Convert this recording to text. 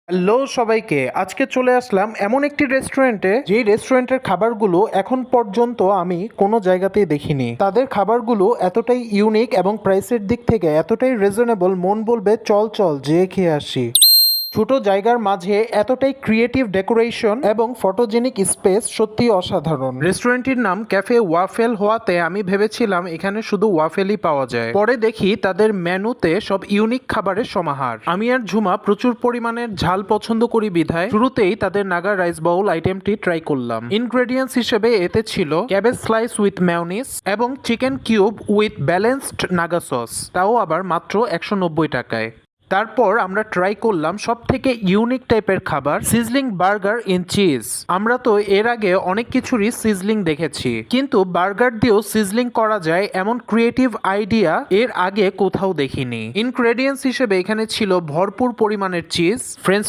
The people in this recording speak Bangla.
হ্যালো সবাইকে, আজকে চলে আসলাম এমন একটি রেস্টুরেন্টে যেই রেস্টুরেন্টের খাবারগুলো এখন পর্যন্ত আমি কোনো জায়গাতেই দেখিনি। তাদের খাবারগুলো এতটাই ইউনিক এবং প্রাইসের দিক থেকে এতটাই রিজনেবল, মন বলবে চল চল যেয়ে খেয়ে আসি। ছোট জায়গার মাঝে এতটাই ক্রিয়েটিভ ডেকোরেশন এবং ফটোজেনিক স্পেস সত্যি অসাধারণ। রেস্টুরেন্টটির নাম ক্যাফে ওয়াফেল হওয়াতে আমি ভেবেছিলাম এখানে শুধু ওয়াফেলই পাওয়া যায়, পরে দেখি তাদের মেনুতে সব ইউনিক খাবারের সমাহার। আমি আর ঝুমা প্রচুর পরিমাণের ঝাল পছন্দ করি বিধায় শুরুতেই তাদের নাগা রাইস বাউল আইটেমটি ট্রাই করলাম। ইনগ্রেডিয়েন্টস হিসেবে এতে ছিল ক্যাবেজ স্লাইস উইথ মেয়োনিজ এবং chicken cube with balanced Naga sauce, তাও আবার মাত্র 190 টাকায়। তারপর আমরা ট্রাই করলাম সব থেকে ইউনিক টাইপের খাবার, সিজলিং বার্গার ইন চিজ। আমরা তো এর আগে অনেক কিছুরই সিজলিং দেখেছি, কিন্তু বার্গার দিয়েও সিজলিং করা যায় এমন ক্রিয়েটিভ আইডিয়া এর আগে কোথাও দেখিনি। ইনগ্রেডিয়েন্টস হিসেবে এখানে ছিল ভরপুর পরিমাণের চিজ, ফ্রেঞ্চ